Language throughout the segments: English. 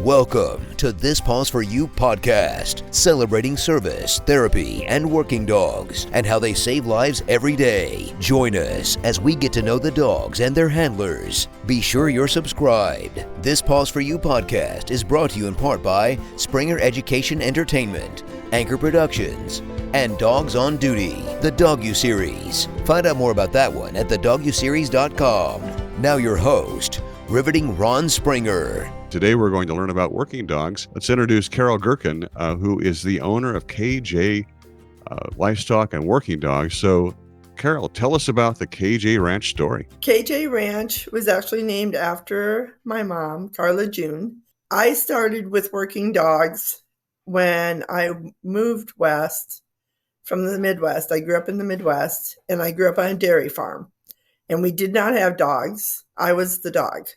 Welcome to This Pause For You podcast, celebrating service, therapy, and working dogs, and how they save lives every day. Join us as we get to know the dogs and their handlers. Be sure you're subscribed. This Pause For You podcast is brought to you in part by Springer Education Entertainment, Anchor Productions, and Dogs on Duty, the Dog U Series. Find out more about that one at thedoguseries.com. Now your host, riveting Rahn Springer. Today we're going to learn about working dogs. Let's introduce Carol Gerken, who is the owner of KJ Livestock and Working Dogs. So, Carol, tell us about the KJ Ranch story. KJ Ranch was actually named after my mom, Carla June. I started with working dogs when I moved west from the Midwest. I grew up in the Midwest, and I grew up on a dairy farm. And we did not have dogs. I was the dog.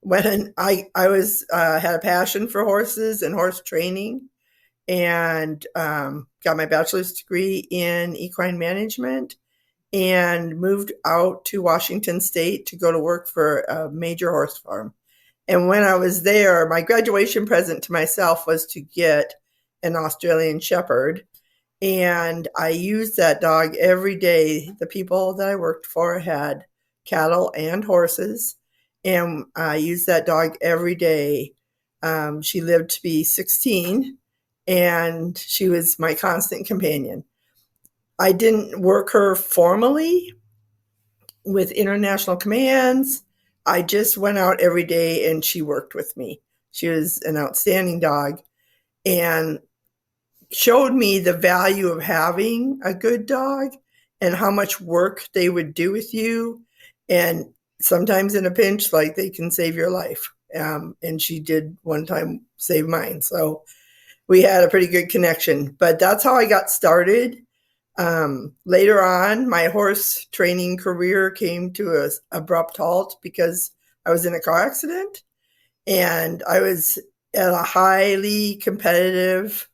When I was had a passion for horses and horse training, and got my bachelor's degree in equine management, and moved out to Washington State to go to work for a major horse farm. And when I was there, my graduation present to myself was to get an Australian Shepherd, and I used that dog every day. The people that I worked for had cattle and horses, and I used that dog every day. She lived to be 16, and she was my constant companion. I didn't work her formally with international commands. I just went out every day, and she worked with me. She was an outstanding dog and showed me the value of having a good dog and how much work they would do with you. And sometimes in a pinch, like, they can save your life. And she did one time save mine. So we had a pretty good connection. But that's how I got started. Later on, my horse training career came to an abrupt halt because I was in a car accident. And I was at a highly competitive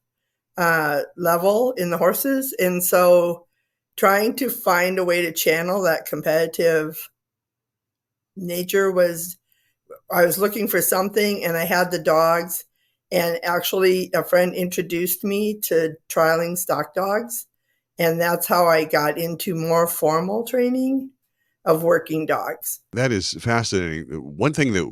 level in the horses. And so trying to find a way to channel that competitive nature I was looking for something, and I had the dogs, and actually a friend introduced me to trialing stock dogs, and that's how I got into more formal training of working dogs. That is fascinating. One thing that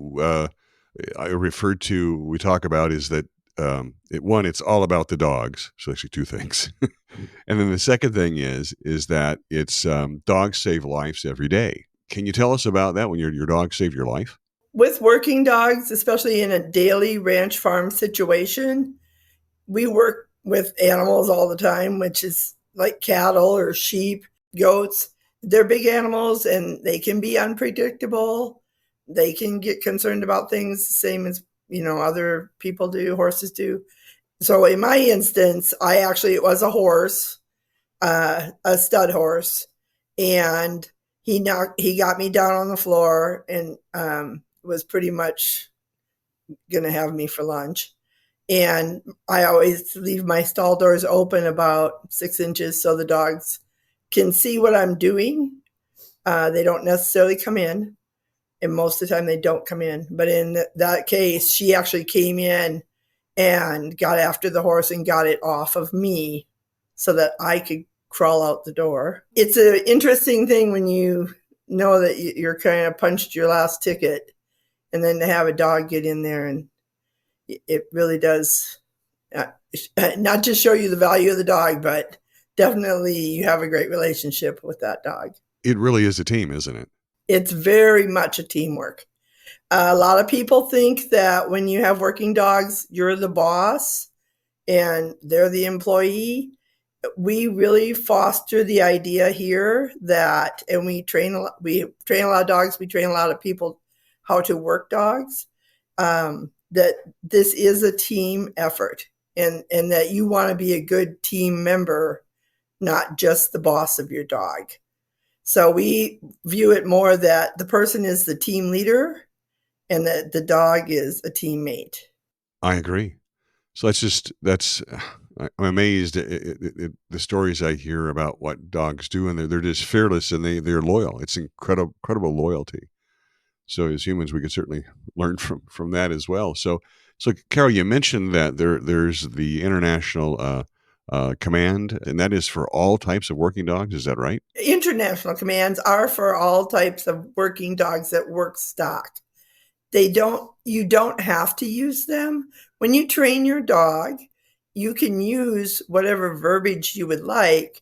we talk about is that it's all about the dogs. So actually two things. And then the second thing is that it's dogs save lives every day. Can you tell us about that when your dog saved your life? With working dogs, especially in a daily ranch farm situation, we work with animals all the time, which is like cattle or sheep, goats. They're big animals, and they can be unpredictable. They can get concerned about things the same as, other people do, horses do. So in my instance, it was a horse, a stud horse, and he got me down on the floor and was pretty much going to have me for lunch. And I always leave my stall doors open about 6 inches so the dogs can see what I'm doing. They don't necessarily come in, and most of the time they don't come in. But in that case, she actually came in and got after the horse and got it off of me so that I could crawl out the door. It's an interesting thing when you know that you're kind of punched your last ticket, and then to have a dog get in there, and it really does not just show you the value of the dog, but definitely you have a great relationship with that dog. It really is a team, isn't it? It's very much a teamwork. A lot of people think that when you have working dogs, you're the boss and they're the employee. We really foster the idea here that, and we train a lot of dogs. We train a lot of people how to work dogs, that this is a team effort, and that you want to be a good team member, not just the boss of your dog. So we view it more that the person is the team leader and that the dog is a teammate. I agree. So I'm amazed at the stories I hear about what dogs do, and they're just fearless, and they're loyal. It's incredible loyalty. So as humans, we can certainly learn from that as well. So Carol, you mentioned that there's the international command, and that is for all types of working dogs. Is that right? International commands are for all types of working dogs that work stock. You don't have to use them. When you train your dog, you can use whatever verbiage you would like.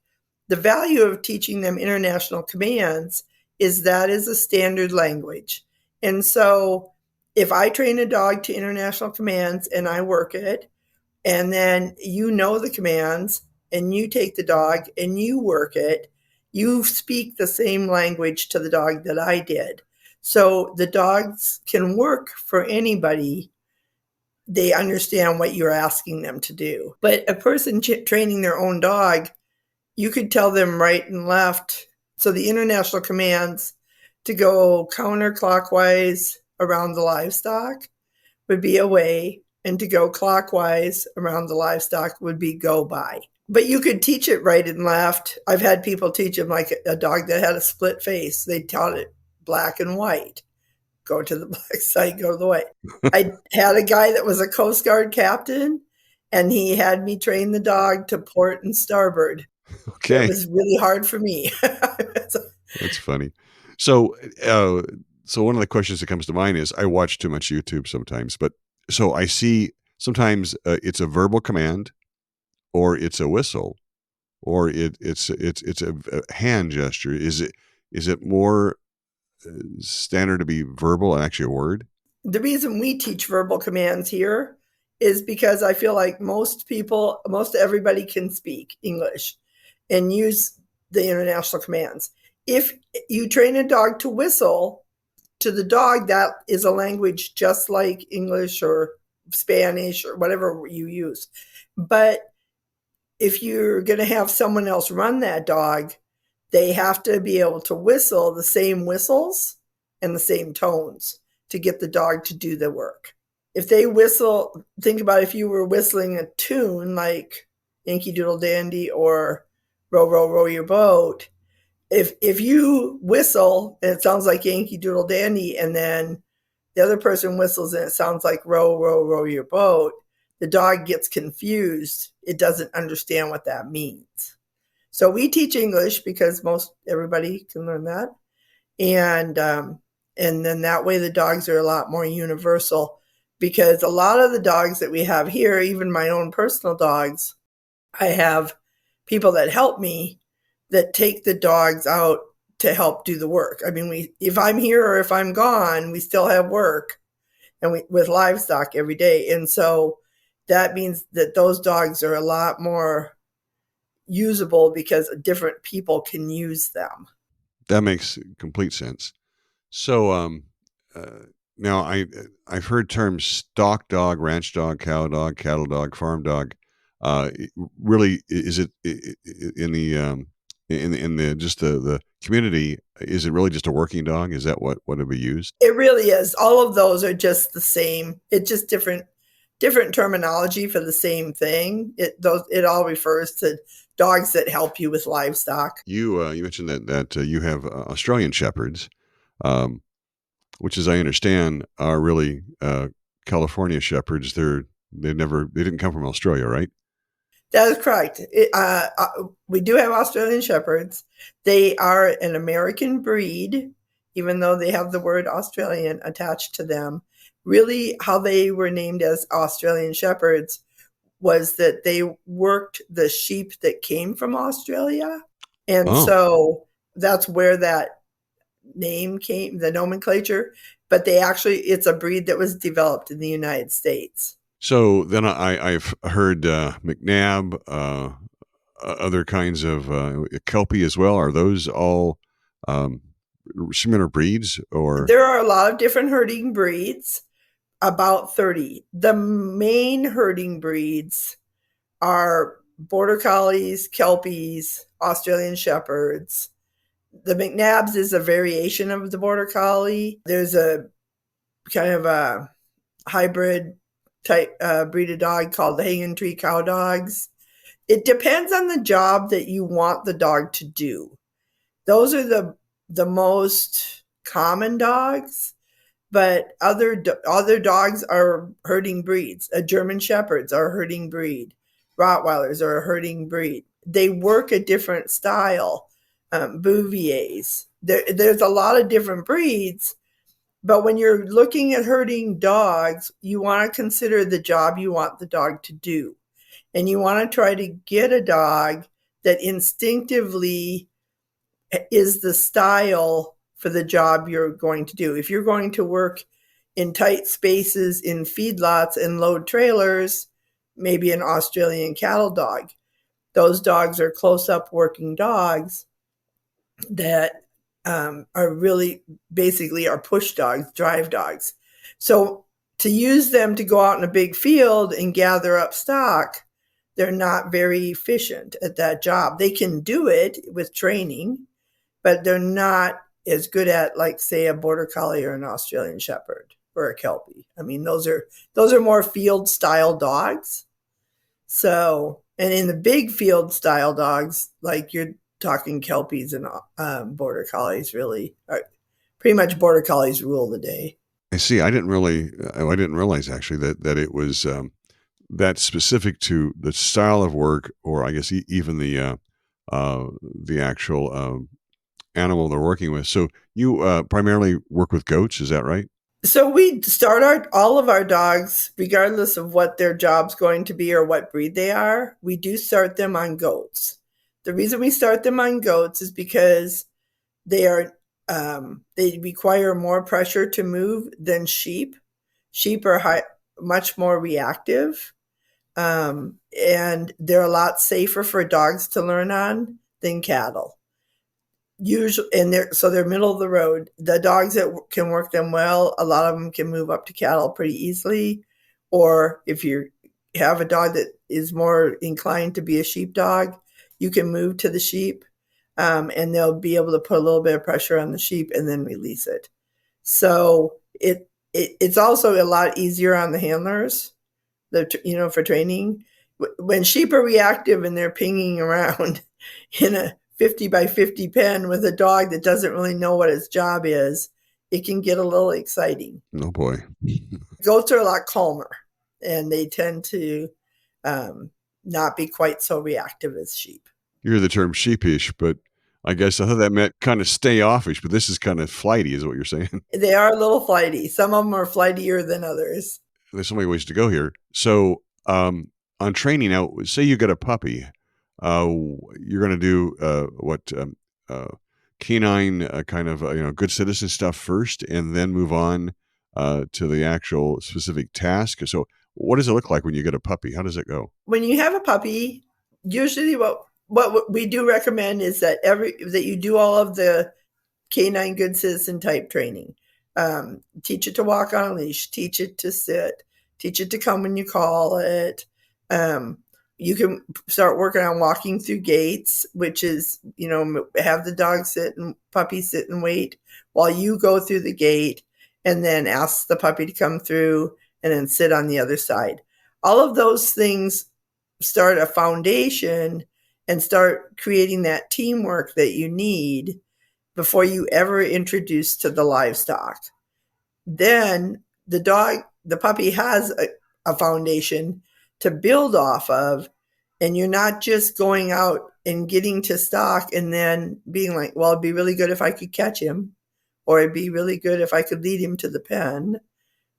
The value of teaching them international commands is that is a standard language. And so if I train a dog to international commands and I work it, and then you know the commands and you take the dog and you work it, you speak the same language to the dog that I did. So the dogs can work for anybody. They understand what you're asking them to do. But a person training their own dog, you could tell them right and left. So the international commands to go counterclockwise around the livestock would be away, and to go clockwise around the livestock would be go by. But you could teach it right and left. I've had people teach them like a dog that had a split face. They taught it black and white. Go to the black side, go to the white. I had a guy that was a Coast Guard captain, and he had me train the dog to port and starboard. Okay. It was really hard for me. That's funny. So one of the questions that comes to mind is I watch too much YouTube sometimes, but so I see sometimes it's a verbal command, or it's a whistle, or it's a hand gesture. Is it more standard to be verbal and actually a word? The reason we teach verbal commands here is because I feel like most everybody can speak English and use the international commands. If you train a dog to whistle, to the dog, that is a language just like English or Spanish or whatever you use. But if you're going to have someone else run that dog, they have to be able to whistle the same whistles and the same tones to get the dog to do the work. If they whistle, think about if you were whistling a tune like Yankee Doodle Dandy or Row, Row, Row Your Boat. If you whistle and it sounds like Yankee Doodle Dandy, and then the other person whistles and it sounds like Row, Row, Row Your Boat, the dog gets confused. It doesn't understand what that means. So we teach English because everybody can learn that. And then that way the dogs are a lot more universal, because a lot of the dogs that we have here, even my own personal dogs, I have people that help me that take the dogs out to help do the work. I mean, if I'm here or if I'm gone, we still have work and with livestock every day. And so that means that those dogs are a lot more usable because different people can use them. That makes complete sense. So now I've heard terms stock dog, ranch dog, cow dog, cattle dog, farm dog. Really, is it in the just the community? Is it really just a working dog? Is that what would be used? It really is. All of those are just the same. It's just different terminology for the same thing. It all refers to dogs that help you with livestock. You mentioned that you have Australian Shepherds, which, as I understand, are really California Shepherds. They didn't come from Australia, right? That is correct. We do have Australian Shepherds. They are an American breed, even though they have the word Australian attached to them. Really, how they were named as Australian Shepherds was that they worked the sheep that came from Australia. And so that's where that name came, the nomenclature. But it's a breed that was developed in the United States. So then I've heard McNab, other kinds of Kelpie as well. Are those all similar breeds? Or there are a lot of different herding breeds, about 30. The main herding breeds are Border Collies, Kelpies, Australian Shepherds. The McNabs is a variation of the Border Collie. There's a kind of a hybrid type breed of dog called the Hanging Tree Cow Dogs. It depends on the job that you want the dog to do. Those are the most common dogs. but other dogs are herding breeds. German Shepherds are a herding breed. Rottweilers are a herding breed. They work a different style. Bouviers. There's a lot of different breeds, but when you're looking at herding dogs, you want to consider the job you want the dog to do. And you want to try to get a dog that instinctively is the style for the job you're going to do. If you're going to work in tight spaces in feedlots and load trailers, maybe an Australian cattle dog. Those dogs are close-up working dogs that are really basically are push dogs, drive dogs. So to use them to go out in a big field and gather up stock, they're not very efficient at that job. They can do it with training, but they're not as good at, like, say, a Border Collie or an Australian Shepherd or a Kelpie. I mean, those are more field style dogs. So, and in the big field style dogs, like you're talking Kelpies and Border Collies, really, pretty much Border Collies rule the day. I see. I didn't realize actually that it was that specific to the style of work, or I guess even the actual animal they're working with. So you primarily work with goats, is that right? So we start all of our dogs, regardless of what their job's going to be or what breed they are, we do start them on goats. The reason we start them on goats is because they require more pressure to move than sheep. Sheep are much more reactive, and they're a lot safer for dogs to learn on than cattle. Usually, and they're middle of the road. The dogs that can work them well, a lot of them can move up to cattle pretty easily. Or if you have a dog that is more inclined to be a sheep dog, you can move to the sheep, and they'll be able to put a little bit of pressure on the sheep and then release it. So it's also a lot easier on the handlers, for training. When sheep are reactive and they're pinging around in a 50 by 50 pen with a dog that doesn't really know what its job is, it can get a little exciting. Oh boy. Goats are a lot calmer, and they tend to not be quite so reactive as sheep. You hear the term sheepish, but I guess I thought that meant kind of stay offish, but this is kind of flighty is what you're saying. They are a little flighty. Some of them are flightier than others. There's so many ways to go here. So on training out, say you get a puppy, you're going to do canine kind of good citizen stuff first, and then move on to the actual specific task. So what does it look like when you get a puppy? How does it go? When you have a puppy, usually what we do recommend is that you do all of the canine good citizen type training. Teach it to walk on a leash, teach it to sit, teach it to come when you call it. You can start working on walking through gates, which is, have the dog sit and puppy sit and wait while you go through the gate, and then ask the puppy to come through and then sit on the other side. All of those things start a foundation and start creating that teamwork that you need before you ever introduce to the livestock. Then the puppy has a foundation to build off of, and you're not just going out and getting to stock and then being like, well, it'd be really good if I could catch him, or it'd be really good if I could lead him to the pen,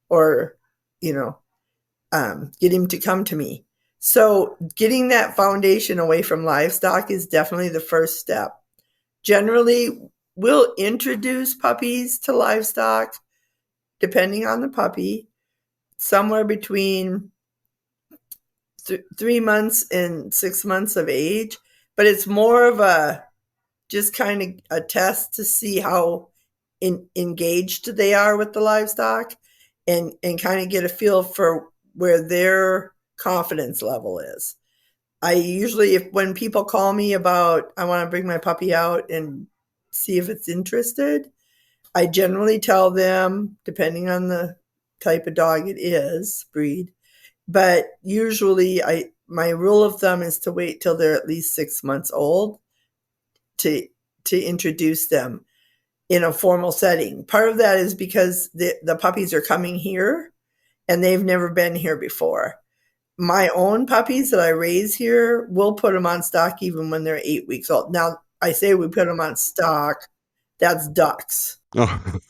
or, get him to come to me. So getting that foundation away from livestock is definitely the first step. Generally, we'll introduce puppies to livestock, depending on the puppy, somewhere between 3 months and 6 months of age, but it's more of just kind of a test to see how engaged they are with the livestock, and kind of get a feel for where their confidence level is. I usually, when people call me about, I want to bring my puppy out and see if it's interested, I generally tell them, depending on the type of dog it is, breed, but usually my rule of thumb is to wait till they're at least 6 months old to introduce them. in a formal setting. Part of that is because the puppies are coming here and they've never been here before. My own puppies that I raise here, we'll put them on stock even when they're 8 weeks old. Now, I say we put them on stock, that's ducks, Oh,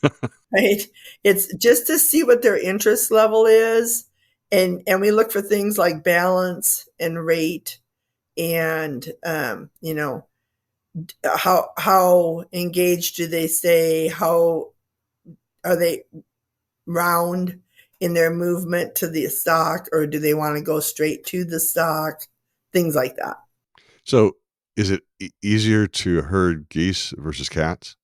right? It's just to see what their interest level is. And we look for things like balance and rate and, how engaged do they stay? How are they round in their movement to the stock, or do they want to go straight to the stock? Things like that. so is it easier to herd geese versus cats?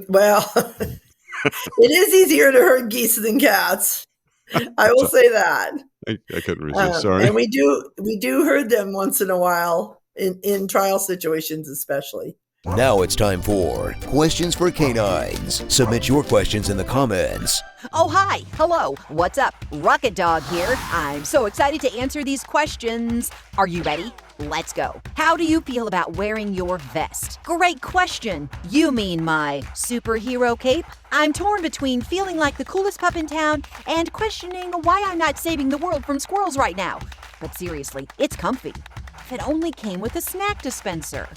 Well, it is easier to herd geese than cats. I will So say that. I couldn't resist. Sorry. And we do herd them once in a while in trial situations, especially. Now it's time for Questions for Canines. Submit your questions in the comments. Oh, hi. Hello. What's up? Rocket Dog here. I'm so excited to answer these questions. Are you ready? Let's go. How do you feel about wearing your vest? Great question. You mean my superhero cape? I'm torn between feeling like the coolest pup in town and questioning why I'm not saving the world from squirrels right now. But seriously, it's comfy. If it only came with a snack dispenser.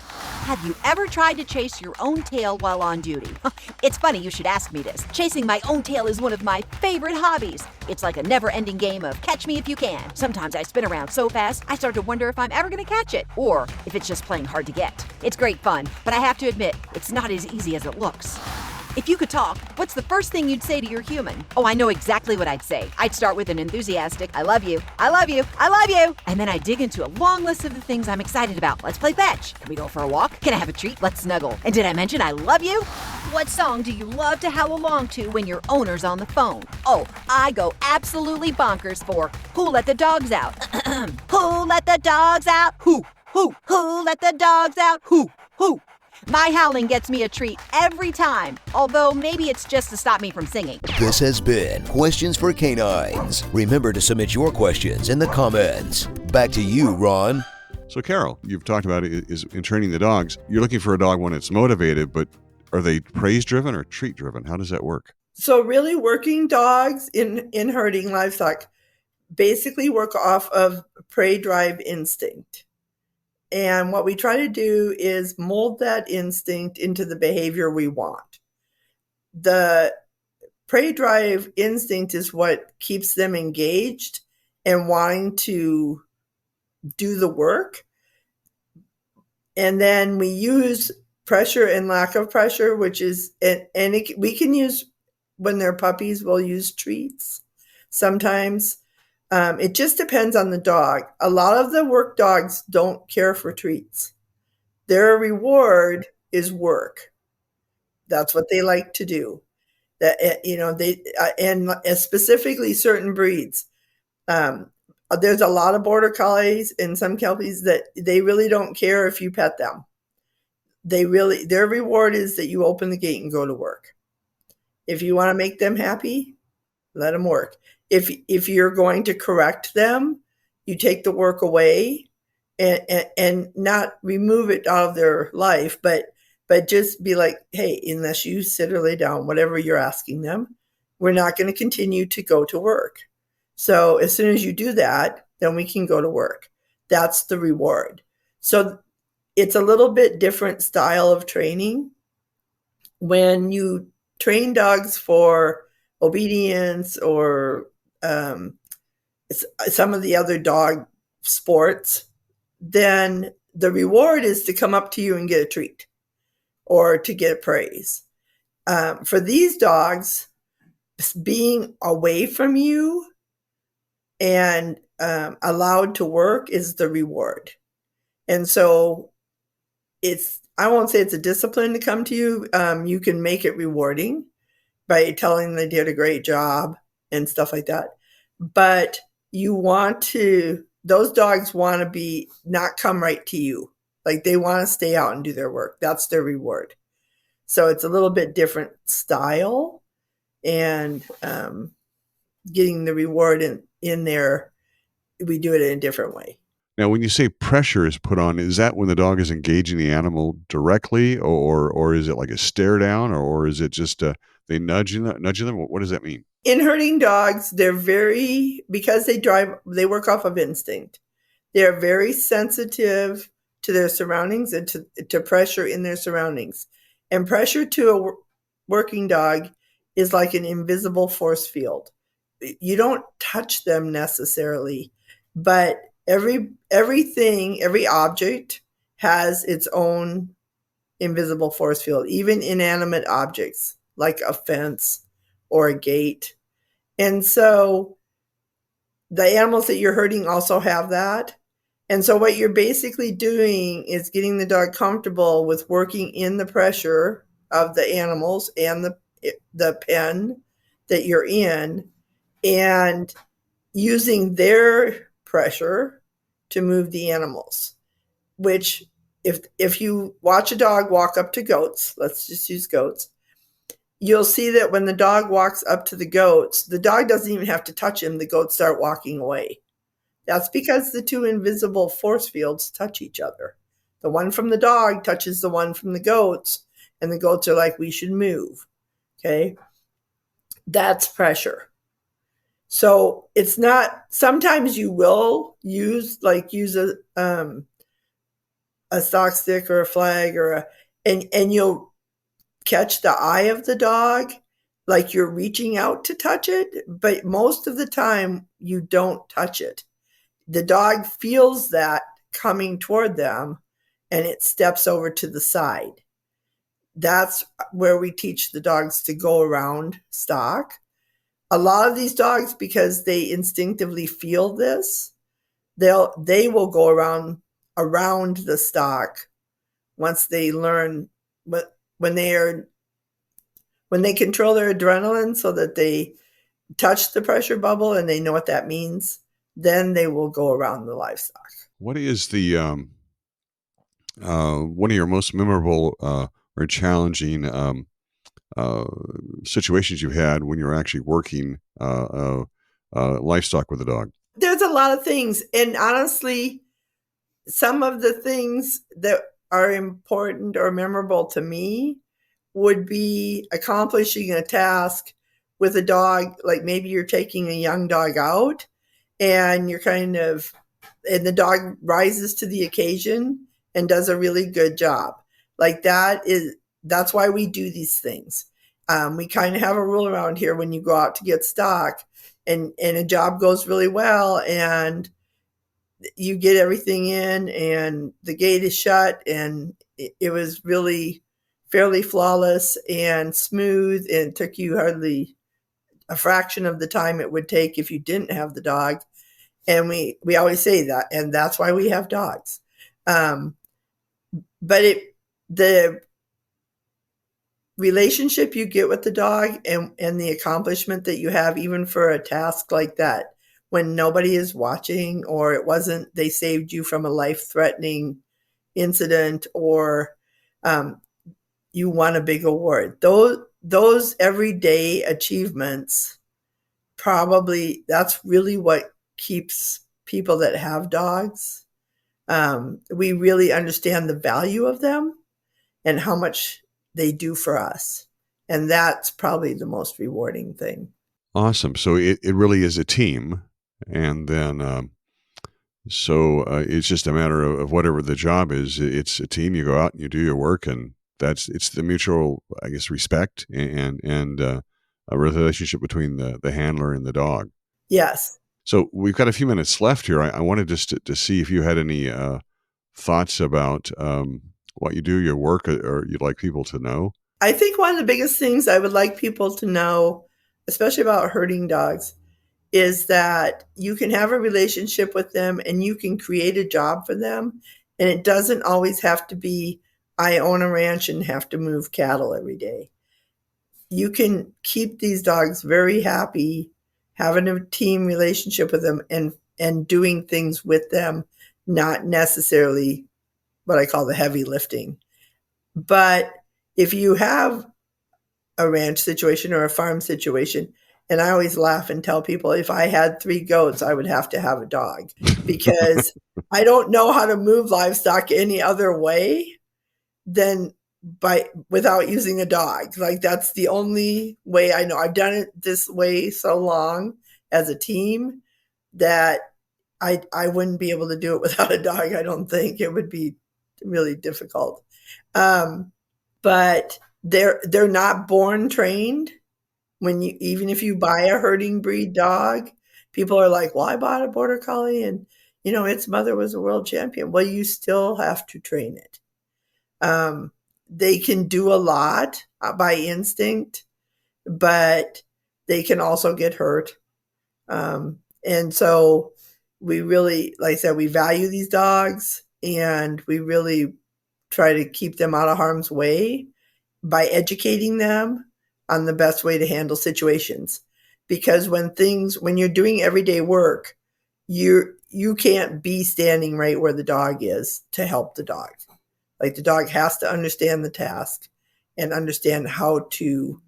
Have you ever tried to chase your own tail while on duty? It's funny you should ask me this. Chasing my own tail is one of my favorite hobbies. It's like a never-ending game of catch me if you can. Sometimes I spin around so fast, I start to wonder if I'm ever gonna catch it, or if it's just playing hard to get. It's great fun, but I have to admit, it's not as easy as it looks. If you could talk, what's the first thing you'd say to your human? Oh, I know exactly what I'd say. I'd start with an enthusiastic, I love you, I love you, I love you. And then I'd dig into a long list of the things I'm excited about. Let's play fetch. Can we go for a walk? Can I have a treat? Let's snuggle. And did I mention I love you? What song do you love to howl along to when your owner's on the phone? Oh, I go absolutely bonkers for Who Let the Dogs Out? Who let the dogs out? Who let the dogs out? Who? My howling gets me a treat every time, although maybe it's just to stop me from singing. This has been Questions for Canines. Remember to submit your questions in the comments. Back to you, Ron. So Carol, you've talked about it is in training the dogs. You're looking for a dog when it's motivated, but are they praise driven or treat driven? How does that work? So really working dogs in herding livestock basically work off of prey drive instinct. And what we try to do is mold that instinct into the behavior we want. The prey drive instinct is what keeps them engaged and wanting to do the work. And then we use pressure and lack of pressure, which is, we can use, when they're puppies, we'll use treats sometimes. It just depends on the dog. A lot of the work dogs don't care for treats. Their reward is work. That's what they like to do. And specifically certain breeds. There's a lot of border collies and some kelpies that they really don't care if you pet them. Their reward is that you open the gate and go to work. If you want to make them happy, let them work. If you're going to correct them, you take the work away and not remove it out of their life, but just be like, hey, unless you sit or lay down, whatever you're asking them, we're not going to continue to go to work. So as soon as you do that, then we can go to work. That's the reward. So it's a little bit different style of training. When you train dogs for obedience or some of the other dog sports, then the reward is to come up to you and get a treat or to get praise. For these dogs, being away from you and allowed to work is the reward. And so I won't say it's a discipline to come to you. You can make it rewarding by telling them they did a great job and stuff like that. But those dogs want to not come right to you. Like they want to stay out and do their work. That's their reward. So it's a little bit different style, and getting the reward in there, we do it in a different way. Now, when you say pressure is put on, is that when the dog is engaging the animal directly, or is it like a stare down, or is it just they nudging them? What does that mean? In herding dogs, because they work off of instinct. They're very sensitive to their surroundings and to pressure in their surroundings. And pressure to a working dog is like an invisible force field. You don't touch them necessarily, but every object has its own invisible force field, even inanimate objects like a fence or a gate. And so the animals that you're herding also have that. And so what you're basically doing is getting the dog comfortable with working in the pressure of the animals and the pen that you're in, and using their pressure to move the animals. Which, if you watch a dog walk up to goats, let's just use goats, you'll see that when the dog walks up to the goats, the dog doesn't even have to touch him. The goats start walking away. That's because the two invisible force fields touch each other. The one from the dog touches the one from the goats, and the goats are like, we should move. Okay? That's pressure. So it's not, sometimes you will use a stock stick or a flag and you'll catch the eye of the dog, like you're reaching out to touch it, but most of the time you don't touch it. The dog feels that coming toward them and it steps over to the side. That's where we teach the dogs to go around stock. A lot of these dogs, because they instinctively feel this, they will go around the stock once they learn when they control their adrenaline so that they touch the pressure bubble and they know what that means, then they will go around the livestock. What is the one of your most memorable or challenging situations you've had when you're actually working livestock with a dog? There's a lot of things, and honestly, some of the things that are important or memorable to me would be accomplishing a task with a dog. Like maybe you're taking a young dog out and and the dog rises to the occasion and does a really good job. Like that's why we do these things. We kind of have a rule around here: when you go out to get stock and a job goes really well and you get everything in and the gate is shut and it was really fairly flawless and smooth and took you hardly a fraction of the time it would take if you didn't have the dog. And we always say that, and that's why we have dogs. But the relationship you get with the dog and the accomplishment that you have, even for a task like that, when nobody is watching, or they saved you from a life-threatening incident, or you won a big award. Those everyday achievements, probably that's really what keeps people that have dogs. We really understand the value of them and how much they do for us. And that's probably the most rewarding thing. Awesome. So it really is a team. And then, it's just a matter of whatever the job is. It's a team. You go out and you do your work, and it's the mutual, I guess, respect and a relationship between the handler and the dog. Yes. So we've got a few minutes left here. I wanted just to see if you had any thoughts about what you do, your work, or you'd like people to know. I think one of the biggest things I would like people to know, especially about herding dogs, is that you can have a relationship with them and you can create a job for them. And it doesn't always have to be, I own a ranch and have to move cattle every day. You can keep these dogs very happy, having a team relationship with them and doing things with them, not necessarily what I call the heavy lifting. But if you have a ranch situation or a farm situation, and I always laugh and tell people, if I had 3 goats, I would have to have a dog, because I don't know how to move livestock any other way than without using a dog. Like, that's the only way I know. I've done it this way so long as a team that I wouldn't be able to do it without a dog. I don't think it would be really difficult. But they're not born trained. Even if you buy a herding breed dog, people are like, well, I bought a border collie and, its mother was a world champion. Well, you still have to train it. They can do a lot by instinct, but they can also get hurt. And so we really, like I said, we value these dogs, and we really try to keep them out of harm's way by educating them on the best way to handle situations. Because when you're doing everyday work, you can't be standing right where the dog is to help the dog. Like, the dog has to understand the task and understand how to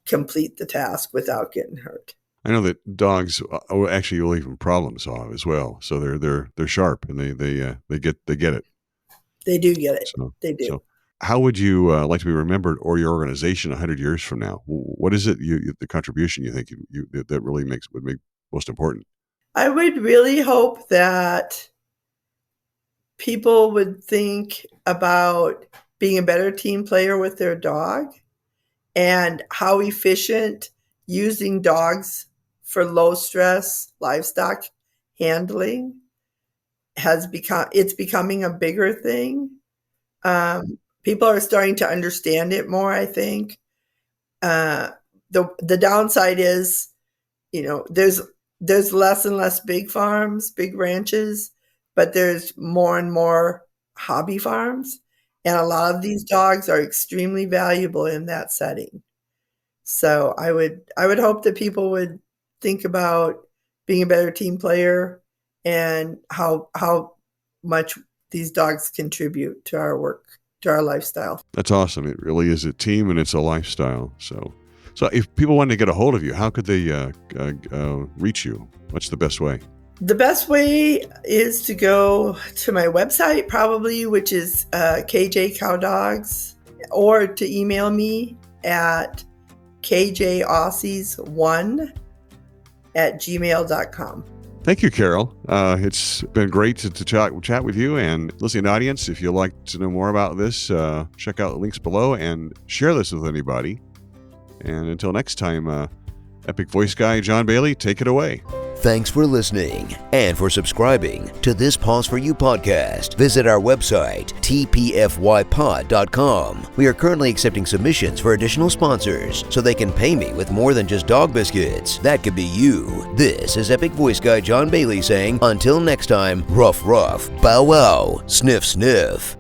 complete the task without getting hurt. I know that dogs actually will even problem solve as well. So they're sharp, and they get it. They do get it. So, they do. So how would you like to be remembered, or your organization 100 years from now? What is it the contribution you think that really would make most important? I would really hope that people would think about being a better team player with their dog, and how efficient using dogs for low stress livestock handling it's becoming a bigger thing. People are starting to understand it more, I think. The downside is, there's less and less big farms, big ranches, but there's more and more hobby farms. And a lot of these dogs are extremely valuable in that setting. So I would hope that people would think about being a better team player and how much these dogs contribute to our work, to our lifestyle. That's awesome. It really is a team, and it's a lifestyle. So if people wanted to get a hold of you, how could they reach you? What's the best way? The best way is to go to my website, probably, which is KJ Cow Dogs, or to email me at kjaussies1@gmail.com. Thank you, Carol. It's been great to chat with you. And listening audience, if you'd like to know more about this, check out the links below and share this with anybody. And until next time, Epic Voice Guy John Bailey, take it away. Thanks for listening and for subscribing to this Paws for You podcast. Visit our website, tpfypod.com. We are currently accepting submissions for additional sponsors so they can pay me with more than just dog biscuits. That could be you. This is Epic Voice Guy John Bailey saying, until next time, ruff, ruff, bow, wow, sniff, sniff.